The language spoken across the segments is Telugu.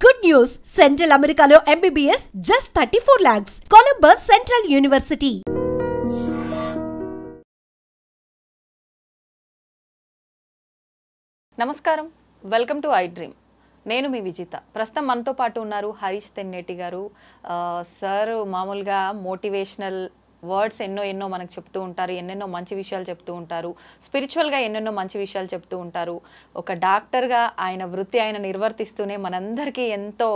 Good news! Central Americano MBBS just 34 lakhs. Columbus Central University. నమస్కారం, వెల్కమ్ టు ఐ డ్రీమ్. నేను మీ విజిత. ప్రస్తుతం మనతో పాటు ఉన్నారు హరీష్ తెన్నేటి గారు. సార్ మామూలుగా మోటివేషనల్ వర్డ్స్ ఎన్నో మనకు చెప్తూ ఉంటారు, ఎన్నెన్నో మంచి విషయాలు చెప్తూ ఉంటారు, స్పిరిచువల్గా ఎన్నెన్నో మంచి విషయాలు చెప్తూ ఉంటారు. ఒక డాక్టర్గా ఆయన వృత్తి ఆయన నిర్వర్తిస్తూనే మనందరికీ ఎంతో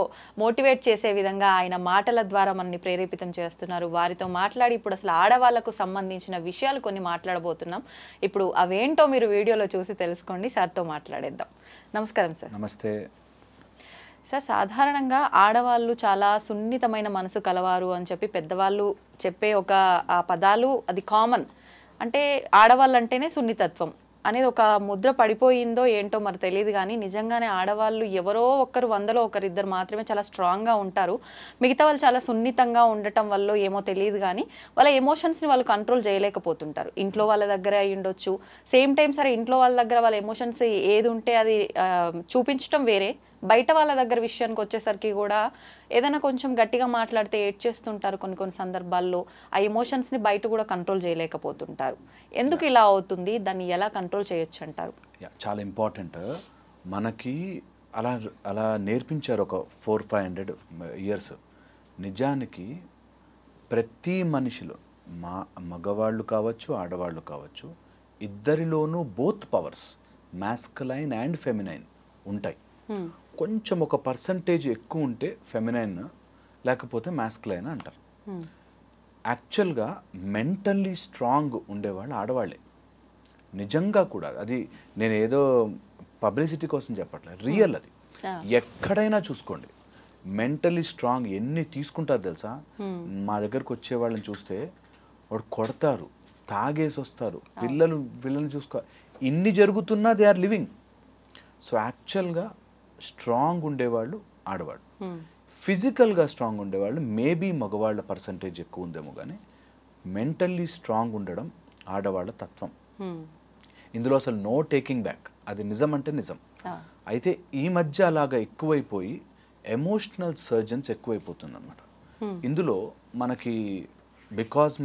మోటివేట్ చేసే విధంగా ఆయన మాటల ద్వారా మనల్ని ప్రేరేపితం చేస్తున్నారు. వారితో మాట్లాడి ఇప్పుడు అసలు ఆడవాళ్లకు సంబంధించిన విషయాలు కొన్ని మాట్లాడబోతున్నాం. ఇప్పుడు అవేంటో మీరు వీడియోలో చూసి తెలుసుకోండి. సార్తో మాట్లాడేద్దాం. నమస్కారం సార్. నమస్తే సార్, సాధారణంగా ఆడవాళ్ళు చాలా సున్నితమైన మనసు కలవారు అని చెప్పి పెద్దవాళ్ళు చెప్పే ఒక ఆ పదాలు అది కామన్. అంటే ఆడవాళ్ళు అంటేనే సున్నితత్వం అనేది ఒక ముద్ర పడిపోయిందో ఏంటో మరి తెలియదు, కానీ నిజంగానే ఆడవాళ్ళు ఎవరో ఒకరు 100లో ఒకరిద్దరు మాత్రమే చాలా స్ట్రాంగ్గా ఉంటారు. మిగతా వాళ్ళు చాలా సున్నితంగా ఉండటం వల్ల ఏమో తెలియదు, కానీ వాళ్ళ ఎమోషన్స్ని వాళ్ళు కంట్రోల్ చేయలేకపోతుంటారు. ఇంట్లో వాళ్ళ దగ్గర అయి ఉండొచ్చు, సేమ్ టైం సరే ఇంట్లో వాళ్ళ దగ్గర వాళ్ళ ఎమోషన్స్ ఏది ఉంటే అది చూపించడం వేరే, బయట వాళ్ళ దగ్గర విషయానికి వచ్చేసరికి కూడా ఏదైనా కొంచెం గట్టిగా మాట్లాడితే ఏడ్చేస్తుంటారు. కొన్ని సందర్భాల్లో ఆ ఎమోషన్స్ని బయట కూడా కంట్రోల్ చేయలేకపోతుంటారు. ఎందుకు ఇలా అవుతుంది, దాన్ని ఎలా కంట్రోల్ చేయొచ్చు అంటారు? చాలా ఇంపార్టెంట్. మనకి అలా నేర్పించారు ఒక 400-500 ఇయర్స్. నిజానికి ప్రతి మనిషిలో మగవాళ్ళు కావచ్చు ఆడవాళ్ళు కావచ్చు, ఇద్దరిలోనూ both powers masculine and feminine ఉంటాయి. కొంచెం ఒక పర్సంటేజ్ ఎక్కువ ఉంటే ఫెమినైన్, లేకపోతే మాస్కులైన్ అంటారు. యాక్చువల్గా మెంటల్లీ స్ట్రాంగ్ ఉండేవాళ్ళు ఆడవాళ్ళే. నిజంగా కూడా అది నేను ఏదో పబ్లిసిటీ కోసం చెప్పట్లేదు, రియల్. అది ఎక్కడైనా చూసుకోండి, మెంటల్లీ స్ట్రాంగ్ ఎన్ని తీసుకుంటారు తెలుసా. మా దగ్గరకు వచ్చే వాళ్ళని చూస్తే వాడు కొడతారు, తాగేసి వస్తారు, పిల్లల్ని చూసుకో, ఇన్ని జరుగుతున్నా దే ఆర్ లివింగ్. సో యాక్చువల్గా స్ట్రాంగ్ ఉండేవాళ్ళు ఆడవాళ్ళు. ఫిజికల్గా స్ట్రాంగ్ ఉండేవాళ్ళు మేబీ మగవాళ్ళ పర్సంటేజ్ ఎక్కువ ఉందేమో, కానీ మెంటల్లీ స్ట్రాంగ్ ఉండడం ఆడవాళ్ళ తత్వం. ఇందులో అసలు నో టేకింగ్ బ్యాక్. అది నిజం అంటే నిజం. అయితే ఈ మధ్య అలాగా ఎక్కువైపోయి ఎమోషనల్ సర్జన్స్ ఎక్కువైపోతుంది అనమాట. ఇందులో మనకి బికాజ్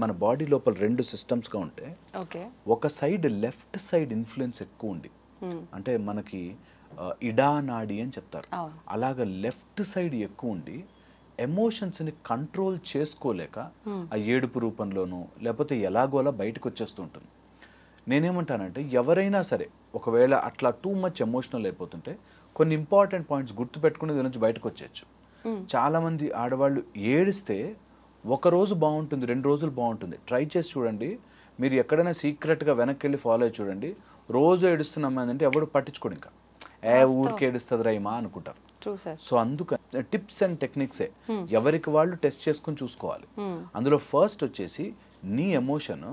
మన బాడీ లోపల 2 సిస్టమ్స్గా ఉంటే, ఒక సైడ్ లెఫ్ట్ సైడ్ ఇన్ఫ్లుయెన్స్ ఎక్కువ ఉంది. అంటే మనకి ఇడా నాడి అని చెప్తారు. అలాగ లెఫ్ట్ సైడ్ ఎక్కువ ఉండి ఎమోషన్స్ని కంట్రోల్ చేసుకోలేక ఆ ఏడుపు రూపంలోనూ లేకపోతే ఎలాగోలా బయటకు వచ్చేస్తూ ఉంటుంది. నేనేమంటానంటే ఎవరైనా సరే ఒకవేళ అట్లా టూ మచ్ ఎమోషనల్ అయిపోతుంటే కొన్ని ఇంపార్టెంట్ పాయింట్స్ గుర్తుపెట్టుకుని దీని నుంచి బయటకు వచ్చేయచ్చు. చాలామంది ఆడవాళ్ళు ఏడిస్తే ఒక రోజు బాగుంటుంది, 2 రోజులు బాగుంటుంది. ట్రై చేసి చూడండి. మీరు ఎక్కడైనా సీక్రెట్గా వెనక్కి వెళ్ళి ఫాలో అయ్యి చూడండి. రోజు ఏడుస్తున్నాం అంటే ఎవడు పట్టించుకోడు, ఇంకా ఊరికి ఏడుస్తుంది రైమా అనుకుంటారు. సో అందుకని టిప్స్ అండ్ టెక్నిక్సే ఎవరికి వాళ్ళు టెస్ట్ చేసుకుని చూసుకోవాలి. అందులో ఫస్ట్ వచ్చేసి నీ ఎమోషన్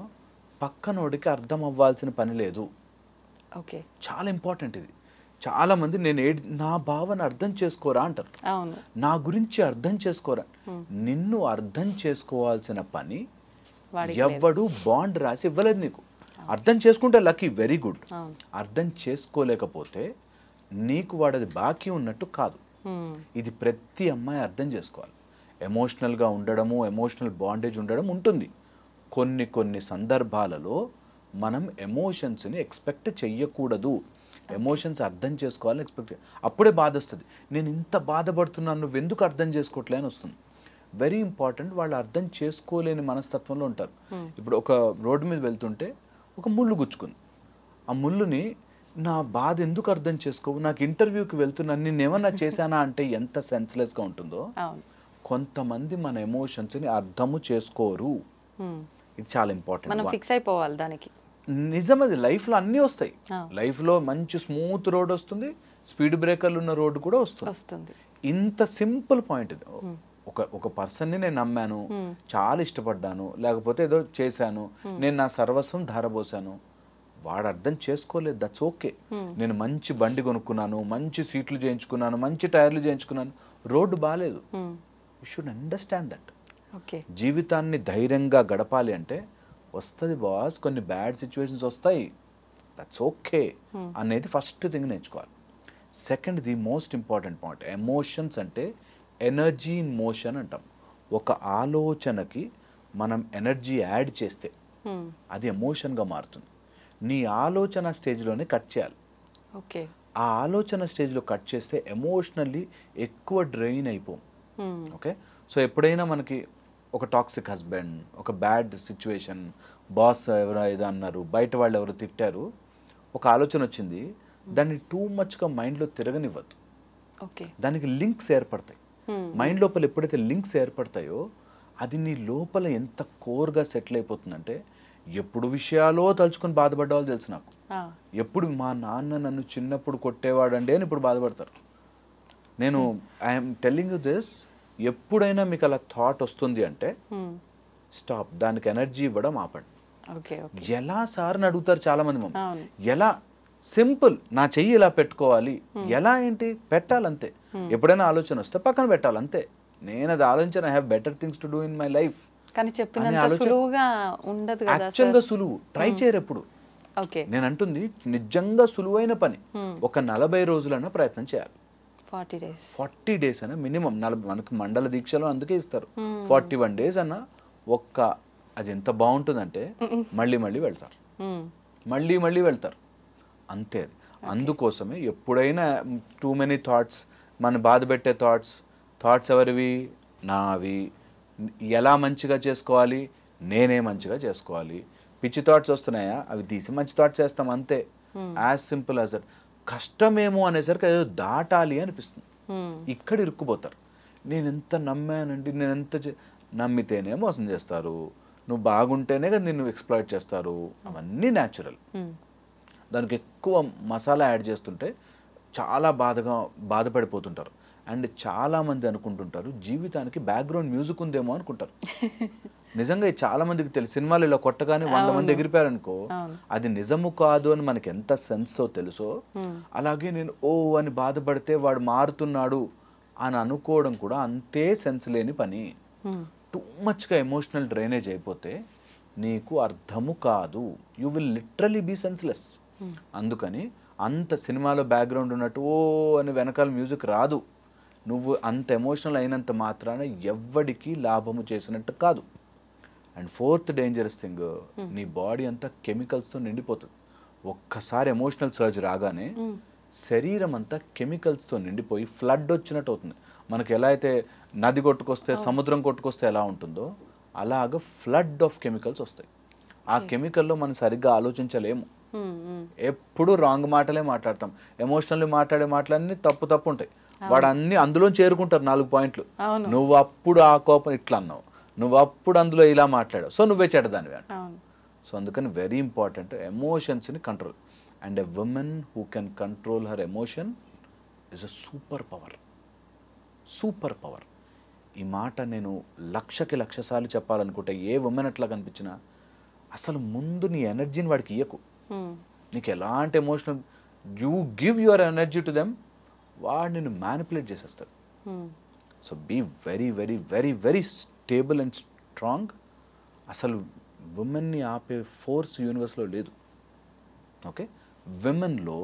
పక్కనోడికి అర్థం అవ్వాల్సిన పని లేదు. చాలా ఇంపార్టెంట్ ఇది. చాలా మంది నా భావన అర్థం చేసుకోరా అంటారు, నా గురించి అర్థం చేసుకోరా. నిన్ను అర్థం చేసుకోవాల్సిన పని ఎవ్వడు బాండ్ రాసి ఇవ్వలేదు నీకు. అర్థం చేసుకుంటే లక్కీ, వెరీ గుడ్. అర్థం చేసుకోలేకపోతే నీకు వాడది బాకీ ఉన్నట్టు కాదు. ఇది ప్రతి అమ్మాయి అర్థం చేసుకోవాలి. ఎమోషనల్గా ఉండడము, ఎమోషనల్ బాండేజ్ ఉండడం ఉంటుంది. కొన్ని సందర్భాలలో మనం ఎమోషన్స్ని ఎక్స్పెక్ట్ చెయ్యకూడదు. ఎమోషన్స్ అర్థం చేసుకోవాలని ఎక్స్పెక్ట్. అప్పుడే బాధ వస్తుంది. నేను ఇంత బాధపడుతున్నాను, నువ్వు ఎందుకు అర్థం చేసుకోవట్లే అని వస్తుంది. Very important. వాళ్ళు అర్థం చేసుకోలేని మనస్తత్వంలో ఉంటారు. ఇప్పుడు ఒక రోడ్డు మీద వెళ్తుంటే ఒక ముళ్ళు గుచ్చుకుంది. ఆ ముళ్ళుని నా బాధ ఎందుకు అర్థం చేసుకోవు, నాకు ఇంటర్వ్యూకి వెళ్తున్నాను, నేను ఏమన్నా చేశానా అంటే ఎంత సెన్స్లెస్గా ఉంటుందో. కొంతమంది మన ఎమోషన్స్ని అర్థము చేసుకోరు. ఇది చాలా ఇంపార్టెంట్. ఫిక్స్ అయిపోవాలి దానికి. నిజం, అది లైఫ్లో అన్నీ వస్తాయి. లైఫ్లో మంచి స్మూత్ రోడ్ వస్తుంది, స్పీడ్ బ్రేకర్లు ఉన్న రోడ్డు కూడా వస్తుంది. ఇంత సింపుల్ పాయింట్ ఇది. ఒక పర్సన్ని నేను నమ్మాను, చాలా ఇష్టపడ్డాను, లేకపోతే ఏదో చేశాను, నేను నా సర్వస్వం ధారపోసాను, వాడు అర్థం చేసుకోలేదు. That's okay. నేను మంచి బండి కొనుక్కున్నాను, మంచి సీట్లు చేయించుకున్నాను, మంచి టైర్లు చేయించుకున్నాను, రోడ్డు బాగాలేదు. You should understand that. జీవితాన్ని ధైర్యంగా గడపాలి అంటే వస్తుంది బాస్, కొన్ని బ్యాడ్ సిచ్యువేషన్స్ వస్తాయి, దట్స్ ఓకే అనేది ఫస్ట్ థింగ్ నేర్చుకోవాలి. Second the most important point, emotions అంటే ఎనర్జీ ఇన్ మోషన్ అంటాం. ఒక ఆలోచనకి మనం ఎనర్జీ యాడ్ చేస్తే అది ఎమోషన్గా మారుతుంది. నీ ఆలోచన స్టేజ్లోనే కట్ చేయాలి. ఓకే, ఆ ఆలోచన స్టేజ్లో కట్ చేస్తే ఎమోషనల్లీ ఎక్కువ డ్రైన్ అయిపోం. ఓకే, సో ఎప్పుడైనా మనకి ఒక టాక్సిక్ హస్బెండ్, ఒక బ్యాడ్ సిచ్యువేషన్, బాస్ ఎవరో ఏదో అన్నారు, బయట వాళ్ళు ఎవరు తిట్టారు, ఒక ఆలోచన వచ్చింది, దాన్ని టూ మచ్గా మైండ్లో తిరగనివ్వద్దు. ఓకే, దానికి లింక్స్ ఏర్పడతాయి. మైండ్ లోపల ఎప్పుడైతే లింక్స్ ఏర్పడతాయో అది నీ లోపల ఎంత కోర్గా సెటిల్ అయిపోతుందంటే, ఎప్పుడు విషయాలో తలుచుకొని బాధపడ్డ వాళ్ళు తెలుసు నాకు. ఎప్పుడు మా నాన్న నన్ను చిన్నప్పుడు కొట్టేవాడండి అని ఇప్పుడు బాధపడతారు. నేను ఐఎమ్ టెల్లింగ్ యూ దిస్, ఎప్పుడైనా మీకు అలా థాట్ వస్తుంది అంటే స్టాప్, దానికి ఎనర్జీ ఇవ్వడం ఆపండి. ఎలా సార్ అని అడుగుతారు చాలా మంది మమ్మల్ని. ఎలా? సింపుల్, నా చెయ్యి ఇలా పెట్టుకోవాలి. ఎలా ఏంటి? పెట్టాలంతే. ఎప్పుడైనా ఆలోచన వస్తే పక్కన పెట్టాలంతే. నేను అది ఆలోచించిన I have better things to do in my life. కానీ చెప్పినంత సులువుగా ఉండదు కదా. యాక్చువల్గా సులువు, ట్రై చేయరు ఎప్పుడు. నేను అంటుంది నిజంగా సులువైన పని. ఒక 40 రోజులైనా ప్రయత్నం చేయాలి. 40 days అయినా మినిమం. మనకి మండల దీక్షలో అందుకే ఇస్తారు 41 days అన్న. అది ఎంత బాగుంటుందంటే మళ్ళీ మళ్ళీ వెళ్తారు, మళ్ళీ వెళ్తారు అంతే. అందుకోసమే ఎప్పుడైనా టూ మెనీ థాట్స్, మన బాధ పెట్టే థాట్స్ ఎవరివి? నావి. ఎలా మంచిగా చేసుకోవాలి? నేనే మంచిగా చేసుకోవాలి. పిచ్చి థాట్స్ వస్తున్నాయా? అవి తీసి మంచి థాట్స్ వేస్తాం అంతే. As simple as that. కష్టమేమో అనేసరికి ఏదో దాటాలి అనిపిస్తుంది. ఇక్కడ ఇరుక్కుపోతారు. నేను ఎంత నమ్మానండి, నేను ఎంత నమ్మితేనే మోసం చేస్తారు, నువ్వు బాగుంటేనే కదా నిన్ను ఎక్స్ప్లాయిట్ చేస్తారు. అవన్నీ న్యాచురల్. దానికి ఎక్కువ మసాలా యాడ్ చేస్తుంటే చాలా బాధపడిపోతుంటారు. అండ్ చాలామంది అనుకుంటుంటారు జీవితానికి బ్యాక్గ్రౌండ్ మ్యూజిక్ ఉందేమో అనుకుంటారు. నిజంగా చాలా మందికి తెలుసు, సినిమాలు ఇలా కొట్టగానే 100 మంది ఎగిరిపోయారనుకో అది నిజము కాదు అని మనకి ఎంత సెన్స్తో తెలుసో, అలాగే నేను ఓ అని బాధపడితే వాడు మారుతున్నాడు అని అనుకోవడం కూడా అంతే సెన్స్ లేని పని. టూ మచ్గా ఎమోషనల్ డ్రైనేజ్ అయిపోతే నీకు అర్థము కాదు. You will literally be senseless. అందుకని అంత సినిమాలో బ్యాక్గ్రౌండ్ ఉన్నట్టు ఓ అని వెనకాల మ్యూజిక్ రాదు. నువ్వు అంత ఎమోషనల్ అయినంత మాత్రాన ఎవ్వడికి లాభము చేసినట్టు కాదు. అండ్ ఫోర్త్ డేంజరస్ థింగ్, నీ బాడీ అంతా కెమికల్స్తో నిండిపోతుంది. ఒక్కసారి ఎమోషనల్ సర్జ్ రాగానే శరీరం అంతా కెమికల్స్తో నిండిపోయి ఫ్లడ్ వచ్చినట్టు అవుతుంది. మనకి ఎలా అయితే నది కొట్టుకొస్తే, సముద్రం కొట్టుకొస్తే ఎలా ఉంటుందో అలాగ ఫ్లడ్ ఆఫ్ కెమికల్స్ వస్తాయి. ఆ కెమికల్లో మనం సరిగ్గా ఆలోచించలేము. ఎప్పుడు రాంగ్ మాటలే మాట్లాడతాం. ఎమోషనల్లీ మాట్లాడే మాటలన్నీ తప్పు ఉంటాయి. వాడు అన్ని అందులో చేరుకుంటారు 4 పాయింట్లు. నువ్వు అప్పుడు ఆ కోపం ఇట్లా అన్నావు, నువ్వు అప్పుడు అందులో ఇలా మాట్లాడావు, సో నువ్వే చెడ్డదానివి అంట. సో అందుకని వెరీ ఇంపార్టెంట్ ఎమోషన్స్ని control. And a women who can control her emotion is a super power. ఈ మాట నేను 1,00,000 సార్లు చెప్పాలనుకుంటే ఏ ఉమెన్ అట్లా కనిపించినా అసలు ముందు నీ ఎనర్జీని వాడికి ఇయ్యకు. నీకు ఎలాంటి emotional, you give your energy to them, వాడు నిన్ను మ్యానిపులేట్ చేసేస్తాడు. So be very very very very stable and strong. అసలు ఉమెన్ని ఆపే ఫోర్స్ యూనివర్స్లో లేదు. ఓకే, విమెన్లో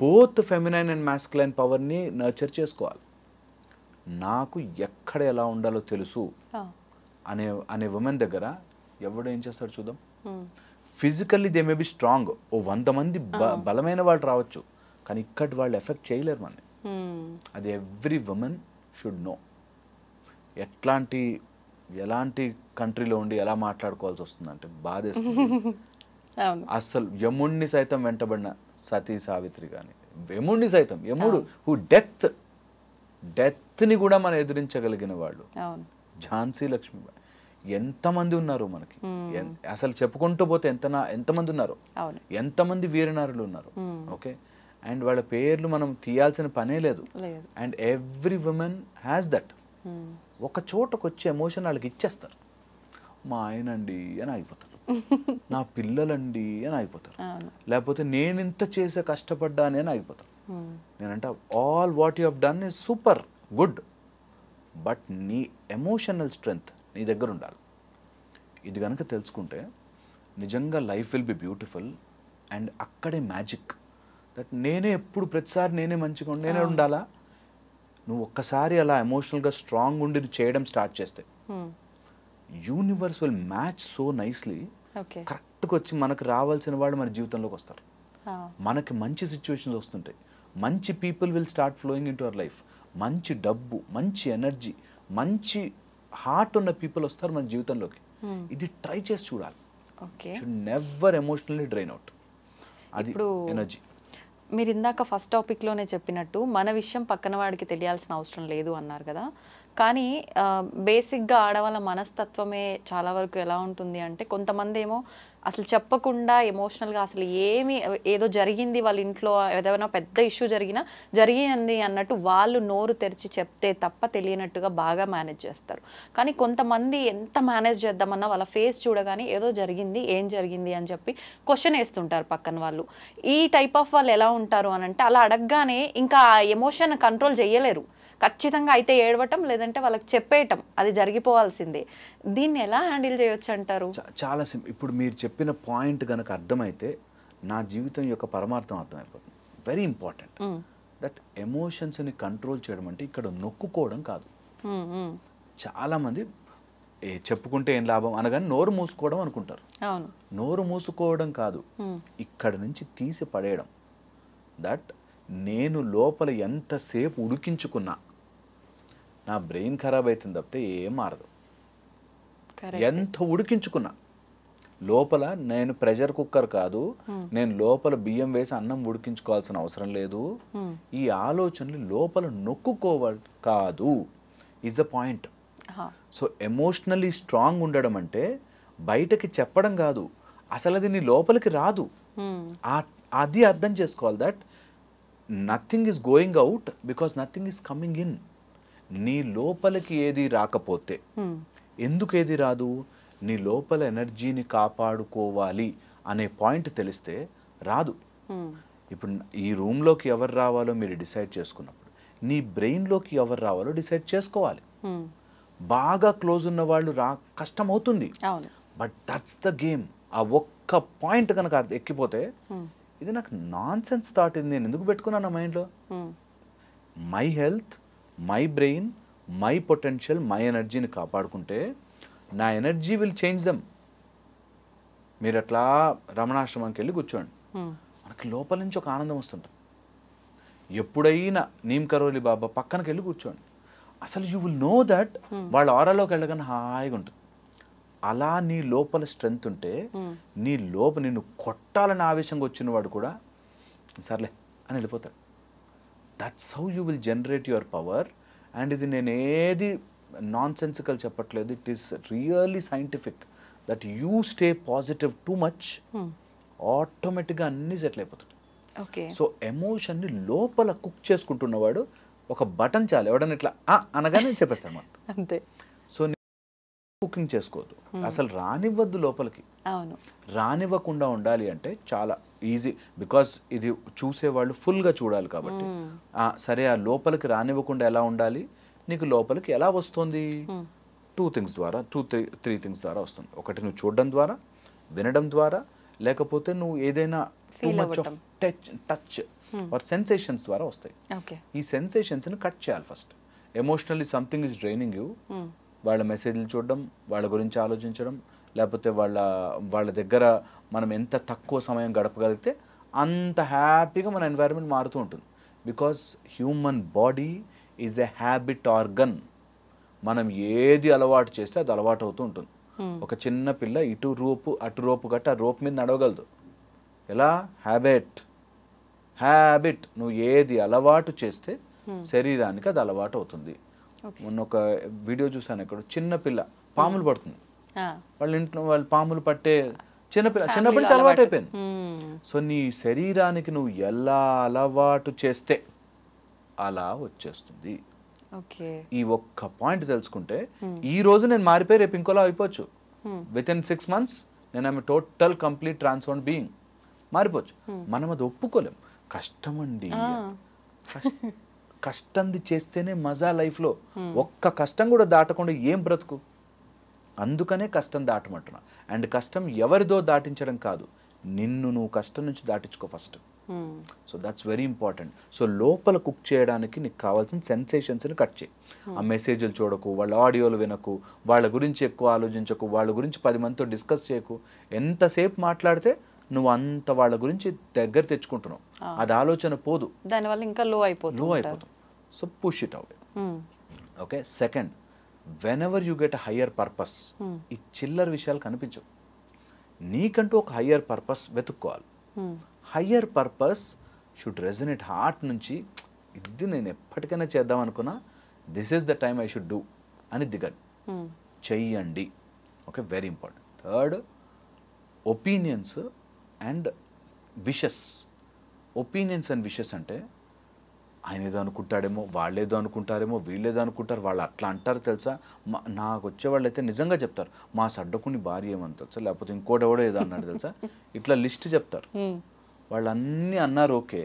బోత్ ఫెమినైన్ అండ్ మాస్కులైన్ పవర్ని నర్చర్ చేసుకోవాలి. నాకు ఎక్కడ ఎలా ఉండాలో తెలుసు అనే ఉమెన్ దగ్గర ఎవడు ఏం చేస్తాడు చూద్దాం. Physically they may be strong, ఓ 100 మంది బలమైన వాళ్ళు రావచ్చు, కానీ ఇక్కడి వాళ్ళు ఎఫెక్ట్ చేయలేరు మనని. అది ఎవ్రీ ఉమెన్ షుడ్ నో. ఎలాంటి కంట్రీలో ఉండి ఎలా మాట్లాడుకోవాల్సి వస్తుందంటే బాధేస్తుంది. అసలు యముణ్ణి సైతం వెంటబడిన సతీ సావిత్రి కానీ, యముడు హూ డెత్ని కూడా మనం ఎదిరించగలిగిన వాళ్ళు, ఝాన్సీ లక్ష్మీబాయి, ఎంతమంది ఉన్నారు మనకి. అసలు చెప్పుకుంటూ పోతే ఎంతమంది ఉన్నారు, ఎంతమంది వీరనారులు ఉన్నారు. ఓకే, అండ్ వాళ్ళ పేర్లు మనం తీయాల్సిన పనే లేదు. And every women has that. ఒక చోటకు వచ్చే ఎమోషన్ వాళ్ళకి ఇచ్చేస్తారు. మా ఆయనండి అని ఆగిపోతారు, నా పిల్లలండి అని ఆగిపోతారు, లేకపోతే నేను ఇంత చేసే కష్టపడ్డాని అని ఆగిపోతారు. నేనంట all what you have done is super good, but నీ ఎమోషనల్ స్ట్రెంగ్త్ నీ దగ్గర ఉండాలి. ఇది కనుక తెలుసుకుంటే నిజంగా life will be beautiful. And అక్కడే మ్యాజిక్. దట్ నేనే ఎప్పుడు ప్రతిసారి నేనే మంచిగా నేనే ఉండాలా? నువ్వు ఒక్కసారి అలా ఎమోషనల్గా స్ట్రాంగ్ ఉండి చేయడం స్టార్ట్ చేస్తే universe will match so nicely. కరెక్ట్గా వచ్చి మనకు రావాల్సిన వాళ్ళు మన జీవితంలోకి వస్తారు. మనకి మంచి సిచ్యువేషన్స్ వస్తుంటాయి, మంచి people will start flowing in to our life. మంచి డబ్బు, మంచి ఎనర్జీ, మంచి హార్ట్ ఉన్న పీపుల్ వస్తారు మన జీవితంలోకి. ఇది ట్రై చేసి చూడాలి. Should never emotionally drain out. అది ఎనర్జీ. మీరు ఇందాక ఫస్ట్ టాపిక్లోనే చెప్పినట్టు మన విషయం పక్కన వాడికి తెలియాల్సిన అవసరం లేదు అన్నారు కదా. కానీ బేసిక్గా ఆడవాళ్ళ మనస్తత్వమే చాలా వరకు ఎలా ఉంటుంది అంటే, కొంతమంది ఏమో అసలు చెప్పకుండా ఎమోషనల్గా అసలు ఏదో జరిగింది వాళ్ళ ఇంట్లో, ఏదైనా పెద్ద ఇష్యూ జరిగింది అన్నట్టు వాళ్ళు నోరు తెరిచి చెప్తే తప్ప తెలియనట్టుగా బాగా మేనేజ్ చేస్తారు. కానీ కొంతమంది ఎంత మేనేజ్ చేద్దామన్నా వాళ్ళ ఫేస్ చూడగానే ఏదో జరిగింది, ఏం జరిగింది అని చెప్పి క్వశ్చన్ వేస్తుంటారు పక్కన వాళ్ళు. ఈ టైప్ ఆఫ్ వాళ్ళు ఎలా ఉంటారు అని అంటే, అలా అడగగానే ఇంకా ఎమోషన్ కంట్రోల్ చేయలేరు. ఖచ్చితంగా అయితే ఏడవటం, లేదంటే వాళ్ళకి చెప్పేయటం, అది జరిగిపోవాల్సిందే. దీన్ని ఎలా హ్యాండిల్ చేయొచ్చు అంటారు? చాలా ఇప్పుడు మీరు చెప్పిన పాయింట్ కనుక అర్థమైతే నా జీవితం యొక్క పరమార్థం అర్థమైపోతుంది. వెరీ ఇంపార్టెంట్ దట్ ఎమోషన్స్ని కంట్రోల్ చేయడం అంటే ఇక్కడ నొక్కుకోవడం కాదు. చాలామంది చెప్పుకుంటే ఏం లాభం అనగానే నోరు మూసుకోవడం అనుకుంటారు. నోరు మూసుకోవడం కాదు, ఇక్కడ నుంచి తీసి పడేయడం. దట్ నేను లోపల ఎంతసేపు ఉడికించుకున్నా నా బ్రెయిన్ ఖరాబ్ అవుతుంది తప్పితే ఏం మారదు. ఎంత ఉడికించుకున్నా లోపల నేను ప్రెషర్ కుక్కర్ కాదు, నేను లోపల బియ్యం వేసి అన్నం ఉడికించుకోవాల్సిన అవసరం లేదు. ఈ ఆలోచనలు లోపల నొక్కుకోవాలి కాదు is the point. So emotionally strong ఉండడం అంటే బయటకి చెప్పడం కాదు, అసలు అది నీ లోపలికి రాదు. అది అర్థం చేసుకోవాలి. That nothing is going out because nothing is coming in. నీ లోపలికి ఏది రాకపోతే ఎందుకు ఏది రాదు? నీ లోపల ఎనర్జీని కాపాడుకోవాలి అనే పాయింట్ తెలిస్తే రాదు. ఇప్పుడు ఈ రూమ్లోకి ఎవరు రావాలో మీరు డిసైడ్ చేసుకున్నప్పుడు నీ బ్రెయిన్లోకి ఎవరు రావాలో డిసైడ్ చేసుకోవాలి. బాగా క్లోజ్ ఉన్న వాళ్ళు కష్టం అవుతుంది, బట్ దట్స్ ద గేమ్. ఆ ఒక్క పాయింట్ కనుక ఎక్కిపోతే ఇది నాకు నాన్ సెన్స్ థాట్, ఇది నేను ఎందుకు పెట్టుకున్నాను నా మైండ్లో? My health, my brain, my potential, my ఎనర్జీని కాపాడుకుంటే నా ఎనర్జీ విల్ చేంజ్ దెమ్. మీరు అట్లా రమణాశ్రమానికి వెళ్ళి కూర్చోండి, మనకి లోపల నుంచి ఒక ఆనందం వస్తుంటుంది. ఎప్పుడైనా నీమ్ కరోలి బాబా పక్కనకి వెళ్ళి కూర్చోండి, అసలు యూ విల్ నో దట్ వాళ్ళ ఆరాలోకి వెళ్ళగానే హాయిగా ఉంటుంది. అలా నీ లోపల స్ట్రెంగ్త్ ఉంటే నీ నిన్ను కొట్టాలని ఆవేశంగా వచ్చిన వాడు కూడా సర్లే అని వెళ్ళిపోతాడు. That's how you will generate your power. And ఇది నేను ఏది నాన్ సెన్సికల్ చెప్పట్లేదు, it is really scientific. That you stay positive too much, ఆటోమేటిక్గా అన్నీ సెటిల్ అయిపోతుంది. సో ఎమోషన్ని లోపల కుక్ చేసుకుంటున్నవాడు ఒక బటన్ చాలు, ఎవడన్నా ఇట్లా అనగానే చెప్పేస్తాను మనం అంతే. సో కుకింగ్ చేసుకోవద్దు, అసలు రానివ్వద్దు లోపలికి. రానివ్వకుండా ఉండాలి అంటే చాలా ఈజీ, బికాస్ ఇది చూసేవాళ్ళు ఫుల్గా చూడాలి కాబట్టి. సరే, ఆ లోపలికి రానివ్వకుండా ఎలా ఉండాలి, నీకు లోపలికి ఎలా వస్తుంది? టూ త్రీ థింగ్స్ ద్వారా వస్తుంది. ఒకటి నువ్వు చూడడం ద్వారా, వినడం ద్వారా, లేకపోతే నువ్వు ఏదైనా too much of touch are sensations ద్వారా వస్తాయి. ఈ సెన్సేషన్స్ని కట్ చేయాలి first. Emotionally something is draining you, వాళ్ళ మెసేజ్లు చూడడం, వాళ్ళ గురించి ఆలోచించడం, లేకపోతే వాళ్ళ దగ్గర మనం ఎంత తక్కువ సమయం గడపగలిగితే అంత హ్యాపీగా మన ఎన్వైరన్మెంట్ మారుతూ ఉంటుంది. Because human body is a habit organ. మనం ఏది అలవాటు చేస్తే అది అలవాటు అవుతూ ఉంటుంది. ఒక చిన్న పిల్ల ఇటు రోపు అటు రోపు గట్టి ఆ రోపు మీద నడవగలదు. ఎలా? హ్యాబిట్. నువ్వు ఏది అలవాటు చేస్తే శరీరానికి అది అలవాటు అవుతుంది. మొన్న ఒక వీడియో చూసాను, ఇక్కడ చిన్న పిల్ల పాములు పడుతుంది, వాళ్ళ ఇంట్లో వాళ్ళు పాములు పట్టే చిన్నపిల్ల అలవాటు అయిపోయింది. సో నీ శరీరానికి నువ్వు ఎలా అలవాటు చేస్తే అలా వచ్చేస్తుంది. ఈ ఒక్క పాయింట్ తెలుసుకుంటే ఈ రోజు నేను మారిపోయి రేపు ఇంకోలా అయిపోవచ్చు. విత్ ఇన్ 6 months నేను ఆమె టోటల్ కంప్లీట్ ట్రాన్స్ఫార్మ్ బీయింగ్ మారిపోవచ్చు. మనం అది ఒప్పుకోలేం. కష్టం అండి, కష్టంది చేస్తేనే మజా లైఫ్లో. ఒక్క కష్టం కూడా దాటకుండా ఏం బ్రతుకు. అందుకనే కష్టం దాటమంటున్నా. అండ్ కష్టం ఎవరిదో దాటించడం కాదు, నిన్ను నువ్వు కష్టం నుంచి దాటించుకో first. So that's very important. So లోపల కుక్ చేయడానికి నీకు కావాల్సిన సెన్సేషన్స్ని కట్ చేయి. ఆ మెసేజ్లు చూడకు, వాళ్ళ ఆడియోలు వినకు, వాళ్ళ గురించి ఎక్కువ ఆలోచించకు, వాళ్ళ గురించి 10 మందితో డిస్కస్ చేయకు. ఎంతసేపు మాట్లాడితే నువ్వు అంత వాళ్ళ గురించి దగ్గర తెచ్చుకుంటున్నావు, అది ఆలోచన పోదు, దానివల్ల ఇంకా లో అయిపోతుంది. So push it out. Okay. Second, when ever you get a higher purpose, ఈ చిల్లర విషయాలు కనిపించవు. నీకంటూ ఒక హయ్యర్ పర్పస్ వెతుక్కోవాలి. Higher purpose should resonate heart నుంచి. ఇది నేను ఎప్పటికైనా చేద్దాం అనుకున్నా, this is the time I should do అని దిగండి, చెయ్యండి. Okay, very important. Third, opinions and wishes. Opinions and wishes అంటే ఆయన ఏదో అనుకుంటాడేమో, వాళ్ళేదో అనుకుంటారేమో, వీళ్ళేదో అనుకుంటారు, వాళ్ళు అట్లా అంటారు తెలుసా. నాకు వచ్చేవాళ్ళు అయితే నిజంగా చెప్తారు, మా సడ్డకుని భార్య ఏమని తెలుసా, లేకపోతే ఇంకోటి ఎవడో ఏదో అన్నాడు తెలుసా, ఇట్లా లిస్ట్ చెప్తారు. వాళ్ళు అన్నీ అన్నారు, ఓకే,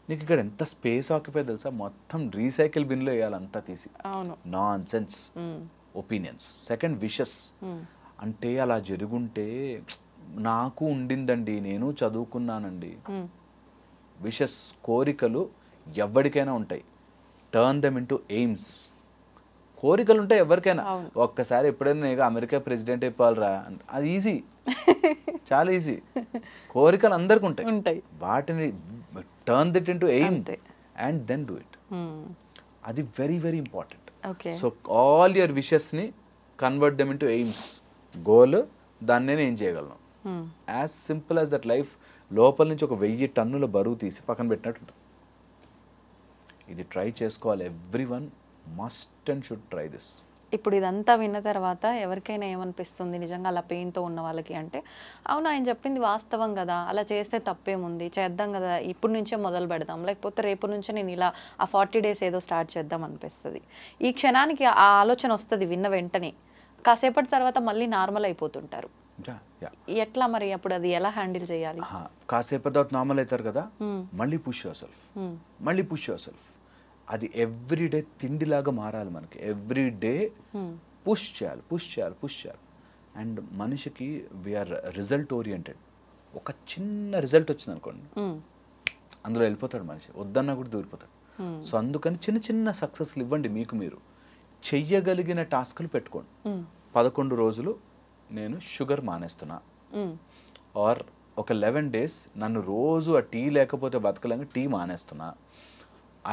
నీకు ఇక్కడ ఎంత స్పేస్ ఆక్యుపై తెలుసా, మొత్తం రీసైకిల్ బిన్లో వేయాలంతా తీసి. Non sense opinions. Second, wishes అంటే అలా జరుగుంటే నాకు ఉండిందండి, నేను చదువుకున్నానండి. విషెస్, కోరికలు ఎవరికైనా ఉంటాయి. Turn them into AIIMS. కోరికలు ఉంటాయి ఎవరికైనా. ఒక్కసారి ఎప్పుడైనా నేను అమెరికా ప్రెసిడెంట్ అయిపోవాలరా, అది ఈజీ, చాలా ఈజీ. కోరికలు అందరికి ఉంటాయి, వాటిని turn it into aim and then do it. అది very very important. So all your విషెస్ని convert them into aims. Goal, దాన్ని నేను ఏం చేయగలను. As simple as that. Life లోపల నుంచి ఒక 1000 టన్నుల బరువు తీసి పక్కన పెట్టినట్టు. ఇది ట్రై చేసుకోవాలి. Everyone must and should try this. ఇప్పుడు ఇదంతా విన్న తర్వాత ఎవరికైనా ఏమనిపిస్తుంది నిజంగా అలా పెయిన్తో ఉన్న వాళ్ళకి అంటే, అవును ఆయన చెప్పింది వాస్తవం కదా, అలా చేస్తే తప్పేముంది, చేద్దాం కదా, ఇప్పుడు నుంచే మొదలు పెడదాం, లేకపోతే రేపు నుంచే నేను ఇలా ఆ 40 days ఏదో స్టార్ట్ చేద్దాం అనిపిస్తుంది. ఈ క్షణానికి ఆ ఆలోచన వస్తుంది విన్న వెంటనే, కాసేపటి తర్వాత మళ్ళీ నార్మల్ అయిపోతుంటారు. ఎట్లా మరి అప్పుడు అది ఎలా హ్యాండిల్ చేయాలి? కాసేపటి తర్వాత నార్మల్ అవుతారు కదా, మళ్ళీ పుష్ యువర్ సెల్ఫ్, మళ్ళీ పుష్ యువర్ సెల్ఫ్. అది ఎవ్రీడే తిండిలాగా మారాలి మనకి. ఎవ్రీడే పుష్ చేయాలి, పుష్ చేయాలి, పుష్ చేయాలి. అండ్ మనిషికి వీఆర్ రిజల్ట్ ఓరియంటెడ్. ఒక చిన్న రిజల్ట్ వచ్చింది అనుకోండి, అందులో వెళ్ళిపోతాడు మనిషి, వద్దన్నా కూడా దూరిపోతాడు. సో అందుకని చిన్న చిన్న సక్సెస్లు ఇవ్వండి. మీకు మీరు చెయ్యగలిగిన టాస్క్లు పెట్టుకోండి. 11 రోజులు నేను షుగర్ మానేస్తున్నా, ఆర్ ఒక 11 days నన్ను రోజు ఆ టీ లేకపోతే బతకలేక టీ మానేస్తున్నా.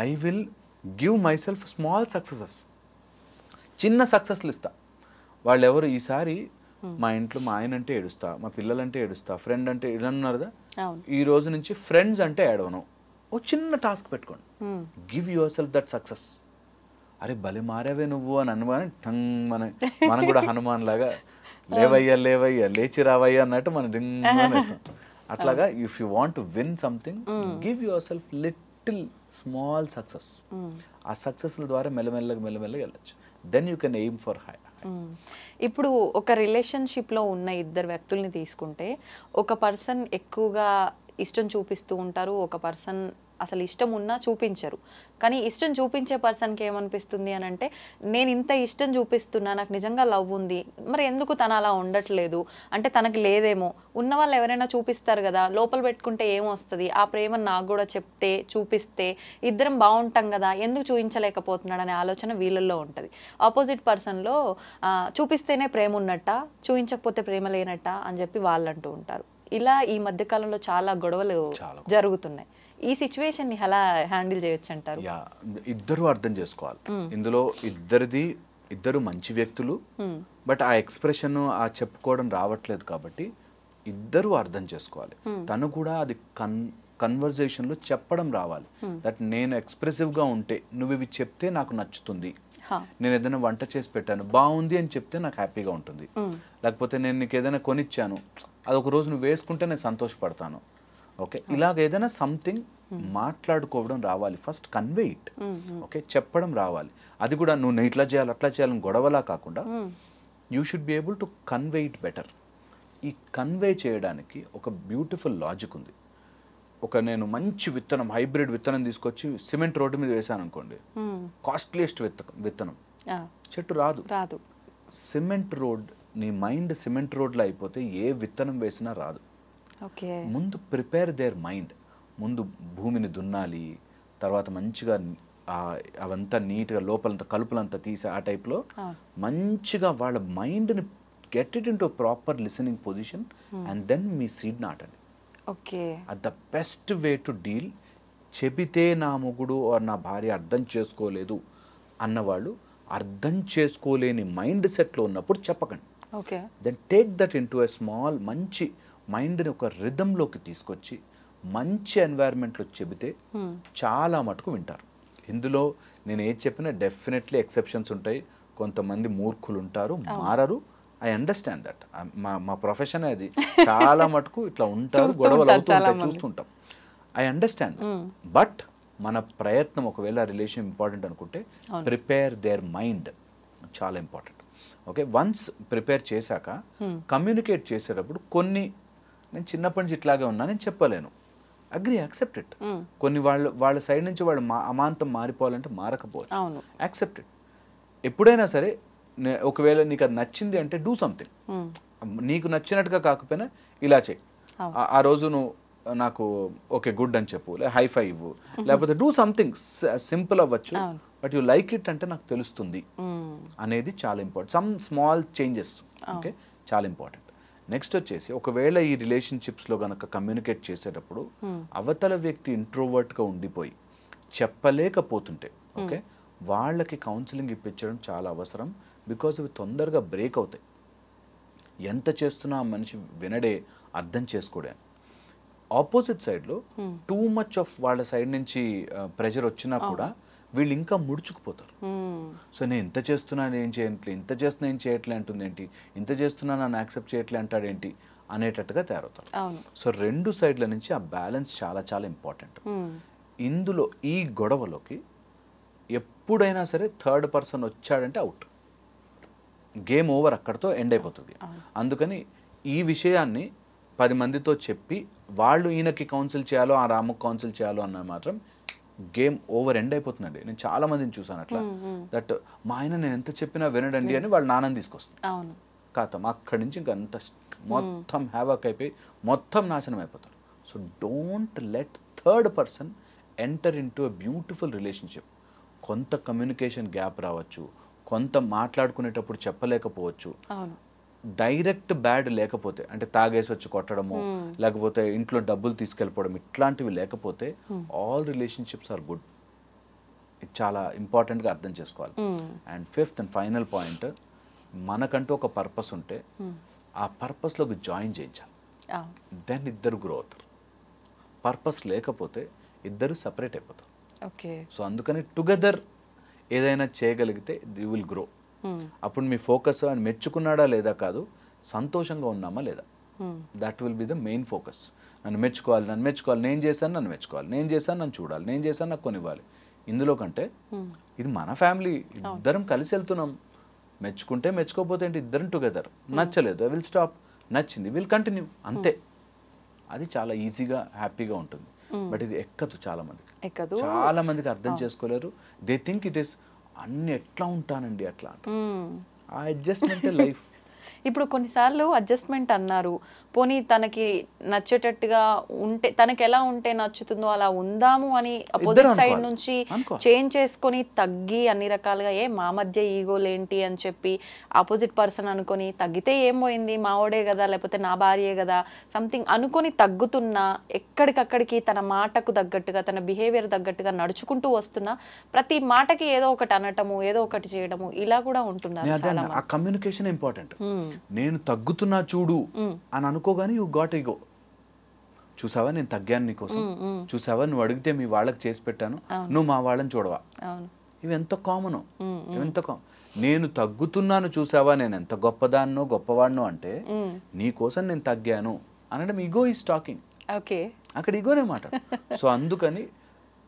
I will give myself small successes. చిన్న సక్సెస్లు ఇస్తా. వాళ్ళు ఎవరు ఈసారి మా ఇంట్లో మా ఆయన అంటే ఏడుస్తా, మా పిల్లలంటే ఏడుస్తా, ఫ్రెండ్ అంటే ఏడన్నారు కదా, ఈ రోజు నుంచి ఫ్రెండ్స్ అంటే ఏడవను. ఓ చిన్న టాస్క్ పెట్టుకోండి. Give your self that success. అరే భలే మారావే నువ్వు అని అనుమానం టంగ్ మనం కూడా హనుమాన్ లాగా లేవయ్యా లేవయ్యా లేచి రావయ్యా అన్నట్టు మనం డింగ్ వేస్తాం. అట్లాగా if you want to win something, give your self little small success. ఆ సక్సెస్ల ద్వారా మెల్లమెల్లగా వెళ్ళచ్చు. Then you can aim for high. ఇప్పుడు ఒక రిలేషన్షిప్లో ఉన్న 2 వ్యక్తుల్ని తీసుకుంటే, ఒక పర్సన్ ఎక్కువగా ఇష్టం చూపిస్తూ ఉంటారు, ఒక పర్సన్ అసలు ఇష్టం ఉన్నా చూపించరు. కానీ ఇష్టం చూపించే పర్సన్కి ఏమనిపిస్తుంది అని అంటే, నేను ఇంత ఇష్టం చూపిస్తున్నా, నాకు నిజంగా లవ్ ఉంది, మరి ఎందుకు తను అలా ఉండట్లేదు అంటే తనకి లేదేమో. ఉన్న వాళ్ళు ఎవరైనా చూపిస్తారు కదా, లోపల పెట్టుకుంటే ఏమొస్తుంది, ఆ ప్రేమను నాకు కూడా చెప్తే చూపిస్తే ఇద్దరం బాగుంటాం కదా, ఎందుకు చూపించలేకపోతున్నాడు అనే ఆలోచన వీళ్ళల్లో ఉంటుంది. ఆపోజిట్ పర్సన్లో చూపిస్తేనే ప్రేమ ఉన్నట్ట, చూపించకపోతే ప్రేమ లేనట్ట అని చెప్పి వాళ్ళు అంటూ ఉంటారు. ఇలా ఈ మధ్యకాలంలో చాలా గొడవలు జరుగుతున్నాయి. ఈ సిచ్యువేషన్ ని ఎలా హ్యాండిల్ చేయొచ్చు అంటారు? ఇద్దరు అర్థం చేసుకోవాలి. ఇందులో ఇద్దరు మంచి వ్యక్తులు, బట్ ఆ ఎక్స్ప్రెషన్ ఆ చెప్పుకోవడం రావట్లేదు కాబట్టి ఇద్దరు అర్థం చేసుకోవాలి. తను కూడా అది కన్వర్జేషన్ లో చెప్పడం రావాలి. దట్ నేను ఎక్స్ప్రెసివ్ గా ఉంటే నువ్వు ఇవి చెప్తే నాకు నచ్చుతుంది, నేను ఏదైనా వంట చేసి పెట్టాను బాగుంది అని చెప్తే నాకు హ్యాపీగా ఉంటుంది, లేకపోతే నేను నీకు ఏదైనా కొనిచ్చాను అది ఒక రోజు నువ్వు వేసుకుంటే నేను సంతోషపడతాను. ఓకే, ఇలాగ ఏదైనా సంథింగ్ మాట్లాడుకోవడం రావాలి. First convey it. ఓకే, చెప్పడం రావాలి. అది కూడా నువ్వు ఇట్లా చేయాలి అట్లా చేయాలని గొడవలా కాకుండా you should be able to convey it better. ఈ కన్వే చేయడానికి ఒక బ్యూటిఫుల్ లాజిక్ ఉంది. నేను మంచి విత్తనం, హైబ్రిడ్ విత్తనం తీసుకొచ్చి సిమెంట్ రోడ్డు మీద వేసాను అనుకోండి, కాస్ట్లీయెస్ట్ విత్తనం, చెట్టు రాదు. సిమెంట్ రోడ్, నీ మైండ్ సిమెంట్ రోడ్లో అయిపోతే ఏ విత్తనం వేసినా రాదు. ఓకే. ముందు ప్రిపేర్ దేర్ మైండ్. ముందు భూమిని దున్నాలి, తర్వాత మంచిగా అవంతా నీట్గా లోపలంతా కలుపులంతా తీసి ఆ టైప్లో మంచిగా వాళ్ళ మైండ్ని get it into proper listening position and then మీ సీడ్ నాటండి. Okay. At the best way to deal. చెబితే నా మొగుడు ఆర్ నా భార్య అర్థం చేసుకోలేదు అన్నవాళ్ళు అర్థం చేసుకోలేని మైండ్ సెట్లో ఉన్నప్పుడు చెప్పకండి. Okay. Then take that into a small మంచి మైండ్ని ఒక రిథంలోకి తీసుకొచ్చి మంచి ఎన్వైర్న్మెంట్లో చెబితే చాలా మటుకు వింటారు. ఇందులో నేను ఏది చెప్పినా డెఫినెట్లీ ఎక్సెప్షన్స్ ఉంటాయి. కొంతమంది మూర్ఖులు ఉంటారు, మారరు. I understand that. మా ప్రొఫెషన్ అది. చాలా మటుకు ఇట్లా ఉంటారు, గొడవలు అవుతుంటాయి, చూస్తుంటాం. I understand. బట్ మన ప్రయత్నం, ఒకవేళ రిలేషన్ ఇంపార్టెంట్ అనుకుంటే ప్రిపేర్ దేర్ మైండ్ చాలా ఇంపార్టెంట్. ఓకే, వన్స్ ప్రిపేర్ చేశాక కమ్యూనికేట్ చేసేటప్పుడు కొన్ని, నేను చిన్నప్పటి నుంచి ఇట్లాగే ఉన్నా నేను చెప్పలేను, అగ్రీ, యాక్సెప్ట్ ఇట్. కొన్ని వాళ్ళ సైడ్ నుంచి వాళ్ళు అమాంతం మారిపోవాలంటే మారకపోవచ్చు, యాక్సెప్ట్ ఇట్. ఎప్పుడైనా సరే ఒకవేళ నీకు అది నచ్చింది అంటే డూ సంథింగ్. నీకు నచ్చినట్టుగా కాకపోయినా ఇలా చేయి. ఆ రోజు నువ్వు నాకు ఓకే గుడ్ అని చెప్పు, హై ఫై ఇవ్వు, లేకపోతే డూ సంథింగ్ సింపుల్ అవ్వచ్చు, బట్ యు లైక్ ఇట్ అంటే నాకు తెలుస్తుంది అనేది చాలా important. Some small changes okay చాలా ఇంపార్టెంట్. నెక్స్ట్ వచ్చేసి ఒకవేళ ఈ రిలేషన్షిప్స్లో కనుక కమ్యూనికేట్ చేసేటప్పుడు అవతల వ్యక్తి ఇంట్రోవర్ట్గా ఉండిపోయి చెప్పలేకపోతుంటే ఓకే వాళ్ళకి కౌన్సిలింగ్ ఇప్పించడం చాలా అవసరం. బికాజ్ ఇవి తొందరగా బ్రేక్ అవుతాయి. ఎంత చేస్తున్నా ఆ మనిషి వినడే, అర్థం చేసుకోడే. ఆపోజిట్ సైడ్లో టూ మచ్ ఆఫ్ వాళ్ళ సైడ్ నుంచి ప్రెషర్ వచ్చినా కూడా వీళ్ళు ఇంకా ముడుచుకుపోతారు. సో నేను ఇంత చేస్తున్నాను ఏం చేయట్లే, ఇంత చేస్తున్నా ఏం చేయట్లే అంటుంది ఏంటి, ఇంత చేస్తున్నా నన్ను యాక్సెప్ట్ చేయట్లే అంటాడేంటి అనేటట్టుగా తయారవుతారు. సో రెండు సైడ్ల నుంచి ఆ బ్యాలెన్స్ చాలా చాలా ఇంపార్టెంట్. ఇందులో ఈ గొడవలోకి ఎప్పుడైనా సరే థర్డ్ పర్సన్ వచ్చాడంటే అవుట్, గేమ్ ఓవర్, అక్కడితో ఎండ్ అయిపోతుంది. అందుకని ఈ విషయాన్ని 10 మందితో చెప్పి వాళ్ళు ఈయనకి కౌన్సిల్ చేయాలో ఆ రాముకి కౌన్సిల్ చేయాలో అన్న మాత్రం గేమ్ ఓవర్, ఎండ్ అయిపోతుందండి. నేను చాలా మందిని చూసాను అట్లా, దట్ మా ఆయన నేను ఎంత చెప్పినా వినడండి అని వాళ్ళ నాన్నని తీసుకొస్తాను. కాతం అక్కడి నుంచి ఇంకా అంత మొత్తం హ్యావాక్ అయిపోయి మొత్తం నాశనం అయిపోతారు. So don't let third person enter in to a beautiful relationship. కొంత కమ్యూనికేషన్ గ్యాప్ రావచ్చు, కొంత మాట్లాడుకునేటప్పుడు చెప్పలేకపోవచ్చు. డైరెక్ట్ బ్యాడ్ లేకపోతే, అంటే తాగేసి వచ్చి కొట్టడము, లేకపోతే ఇంట్లో డబ్బులు తీసుకెళ్ళిపోవడం, ఇట్లాంటివి లేకపోతే ఆల్ రిలేషన్షిప్స్ ఆర్ గుడ్. ఇది చాలా ఇంపార్టెంట్గా అర్థం చేసుకోవాలి. And fifth and final point, మనకంటూ ఒక పర్పస్ ఉంటే ఆ పర్పస్లోకి జాయిన్ చేయించాలి. దెన్ ఇద్దరు గ్రో అవుతారు. పర్పస్ లేకపోతే ఇద్దరు సపరేట్ అయిపోతారు. సో అందుకని టుగెదర్ ఏదైనా చేయగలిగితే యూ విల్ గ్రో. అప్పుడు మీ ఫోకస్ అని మెచ్చుకున్నాడా లేదా కాదు, సంతోషంగా ఉన్నామా లేదా, that will be the main focus. నన్ను మెచ్చుకోవాలి, నన్ను మెచ్చుకోవాలి, నేను చేశాను నన్ను మెచ్చుకోవాలి, నేను చేశాను నన్ను చూడాలి, నేను చేశాను నాకు కొనివ్వాలి. ఇందులో కంటే ఇది మన ఫ్యామిలీ, ఇద్దరం కలిసి వెళ్తున్నాం, మెచ్చుకుంటే మెచ్చుకోకపోతే ఏంటి, ఇద్దరం టుగెదర్. నచ్చలేదు ఐ విల్ స్టాప్, నచ్చింది విల్ కంటిన్యూ, అంతే. అది చాలా ఈజీగా హ్యాపీగా ఉంటుంది. బట్ ఇది ఎక్కదు, చాలా మందికి అర్థం చేసుకోలేరు. దే థింక్ ఇట్ ఈస్ అన్ని ఎట్లా ఉంటానండి అట్లా అంట. ఆ అడ్జస్ట్మెంటే లైఫ్. ఇప్పుడు కొన్నిసార్లు అడ్జస్ట్మెంట్ అన్నారు, పోనీ తనకి నచ్చేటట్టుగా ఉంటే, తనకి ఎలా ఉంటే నచ్చుతుందో అలా ఉందాము అని అపోజిట్ సైడ్ నుంచి చేంజ్ చేసుకొని తగ్గి అన్ని రకాలుగా మా మధ్య ఈగోలేంటి అని చెప్పి ఆపోజిట్ పర్సన్ అనుకొని తగ్గితే ఏం పోయింది, మావోడే కదా లేకపోతే నా భార్యే కదా సంథింగ్ అనుకొని తగ్గుతున్నా, ఎక్కడికక్కడికి తన మాటకు తగ్గట్టుగా తన బిహేవియర్ తగ్గట్టుగా నడుచుకుంటూ వస్తున్నా ప్రతి మాటకి ఏదో ఒకటి అనటము, ఏదో ఒకటి చేయడము, ఇలా కూడా ఉంటున్నారు చాలా మంది. ఆ కమ్యూనికేషన్ ఇంపార్టెంట్. నేను తగ్గుతున్నా చూడు అని అనుకోగానే యూ గాట్ ఈగో. చూసావా నేను తగ్గాను నీకోసం, చూసావా నువ్వు అడిగితే మీ వాళ్ళకి చేసి పెట్టాను, నువ్వు మా వాళ్ళని చూడవా. ఇవి ఎంత కామన్, నేను తగ్గుతున్నాను చూసావా, నేను ఎంత గొప్పదాన్నో గొప్పవాడినో అంటే నీ కోసం నేను తగ్గాను అనడం ఈగో ఈజ్ టాకింగ్. అక్కడ ఈగోనే మాట. సో అందుకని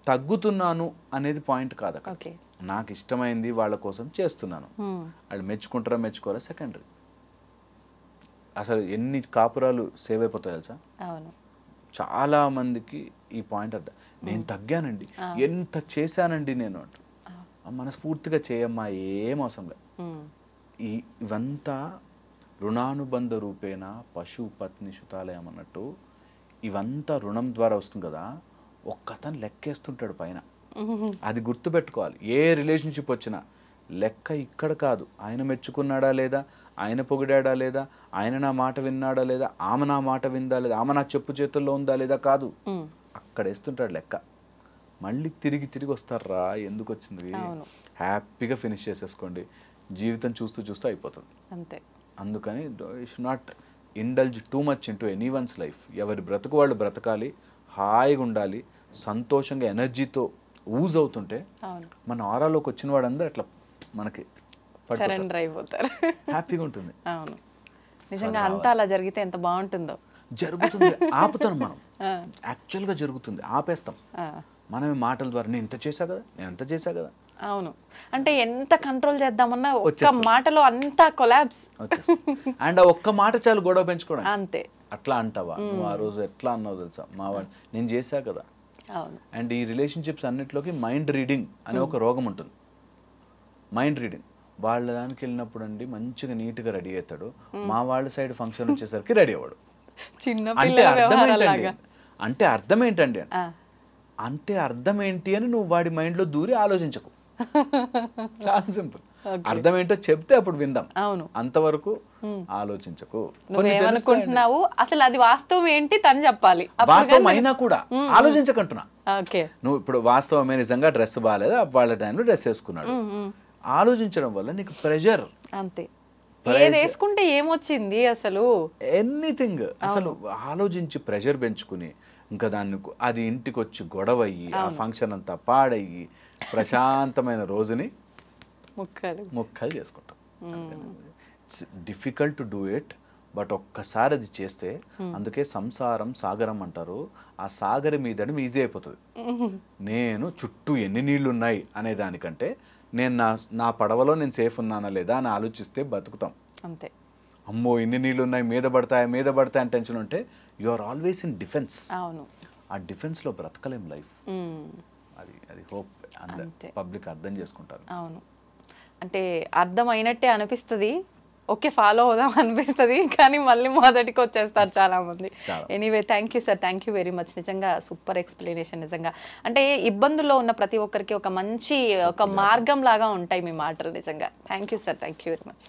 తగ్గుతున్నాను అనేది పాయింట్ కాదు అక్కడ. నాకు ఇష్టమైంది వాళ్ళ కోసం చేస్తున్నాను, వాళ్ళు మెచ్చుకుంటారా మెచ్చుకోరా సెకండరీ. అసలు ఎన్ని కాపురాలు సేవ్ అయిపోతాయి తెలుసా. చాలా మందికి ఈ పాయింట్ అర్థం, నేను తగ్గానండి, ఎంత చేశానండి నేను అంట. మనస్ఫూర్తిగా చేయమ్మా, ఏం అవసరం లేదు. ఇవంతా రుణానుబంధ రూపేణ పశు పత్ని సుతాలయం అన్నట్టు ఇవంతా రుణం ద్వారా వస్తుంది కదా, ఒక్కతను లెక్కేస్తుంటాడు పైన. అది గుర్తుపెట్టుకోవాలి. ఏ రిలేషన్షిప్ వచ్చినా లెక్క ఇక్కడ కాదు, ఆయన మెచ్చుకున్నాడా లేదా, ఆయన పొగిడాడా లేదా, ఆయన నా మాట విన్నాడా లేదా, ఆమె నా మాట విందా లేదా, ఆమె నా చెప్పు చేతుల్లో ఉందా లేదా కాదు, అక్కడ వేస్తుంటాడు లెక్క. మళ్ళీ తిరిగి వస్తారా, ఎందుకు వచ్చింది, హ్యాపీగా ఫినిష్ చేసేసుకోండి. జీవితం చూస్తూ చూస్తూ అయిపోతుంది అంతే. అందుకని should not indulge too much into any one's life. ఎవరి బ్రతుకు వాళ్ళు బ్రతకాలి, హాయిగా ఉండాలి, సంతోషంగా ఎనర్జీతో ఊజ్ అవుతుంటే మన ఆరాలోకి వచ్చిన వాడందరూ అట్లా మనకి సరెండర్ అయిపోతారు, హ్యాపీగా ఉంటుంది. అవును, నిజంగా అంతా అలా జరిగితే ఎంత బాగుంటుందో. జరుగుతుంది, ఆపుతాం మనం, యాక్చువల్గా జరుగుతుంది, ఆపేస్తాం మనమే మాటల ద్వారా. నేను ఇంత చేశా కదా, నేను ఎంత చేశా కదా. అవును, అంటే ఎంత కంట్రోల్ చేద్దామన్నా ఒక్క మాటలో అంతా కొలాప్స్. అండ్ ఆ ఒక్క మాట చాలు గొడవ పెంచుకోవడం. అంతే. అట్లా అంటావా నువ్వు, ఆ రోజు ఎట్లా అన్నావు తెలుసా, మా వాడు నేను చేశా కదా. అండ్ ఈ రిలేషన్షిప్స్ అన్నిట్లోకి మైండ్ రీడింగ్ అనే ఒక రోగం ఉంటుంది. మైండ్ రీడింగ్ వాళ్ళ దానికి వెళ్ళినప్పుడు అండి మంచిగా నీట్గా రెడీ అవుతాడు, మా వాళ్ళ సైడ్ ఫంక్షన్ వచ్చేసరికి రెడీ అవ్వడు. అంటే అర్థం ఏంటండి, అంటే అర్థం ఏంటి అని నువ్వు వాడి మైండ్లో దూరి ఆలోచించకు. చాలా సింపుల్. అర్థం ఏంటో చెప్తే అప్పుడు విందాం, అంతవరకు ఆలోచించకు. నువ్వేమనుకుంటున్నావు అసలు అది వాస్తవం ఏంటి తను చెప్పాలి. వాస్తవం అయినా కూడా ఆలోచించకంటున్నా. నువ్వు ఇప్పుడు వాస్తవమే నిజంగా డ్రెస్ బాగాలేదు, వాళ్ళ టైంలో డ్రెస్ వేసుకున్నాడు, ఆలోచించడం వల్ల నీకు ప్రెషర్. అంతే, ఏది వేసుకుంటే ఏమొచ్చింది అసలు, ఎనీథింగ్ అసలు ఆలోచించి ప్రెషర్ పెంచుకుని ఇంకా దాన్ని అది ఇంటికి వచ్చి గొడవ అయ్యి ఆ ఫంక్షన్ అంతా పాడయ్యి ప్రశాంతమైన రోజుని ముక్కలు చేసుకుంటాం. It's difficult to do it, but ఒక్కసారి అది చేస్తే, అందుకే సంసారం సాగరం అంటారు, ఆ సాగరం మీదని ఈజీ అయిపోతుంది. నేను చుట్టూ ఎన్ని నీళ్లు ఉన్నాయి అనే దానికంటే నేను నా పడవలో నేను సేఫ్ ఉన్నానా లేదా అని ఆలోచిస్తే బతుకుతాం. అంతే. అమ్మో ఇన్ని నీళ్ళు ఉన్నాయి, మీద పడతాయి అని టెన్షన్ ఉంటే you are always in defence. అవును, ఆ డిఫెన్స్లో బ్రతకలేం లైఫ్. అది హోప్ పబ్లిక్ అర్థం చేసుకుంటారు. అవును, అంటే అర్థం అయినట్టే అనిపిస్తుంది, ఓకే ఫాలో అవుదాం అనిపిస్తుంది, కానీ మళ్ళీ మొదటికి వచ్చేస్తారు చాలా మంది. Anyway thank you sir, thank you very much. నిజంగా సూపర్ ఎక్స్ప్లెనేషన్. నిజంగా అంటే ఇబ్బందుల్లో ఉన్న ప్రతి ఒక్కరికి ఒక మంచి ఒక మార్గం లాగా ఉంటాయి మీ మాటలు. నిజంగా thank you sir, thank you very much.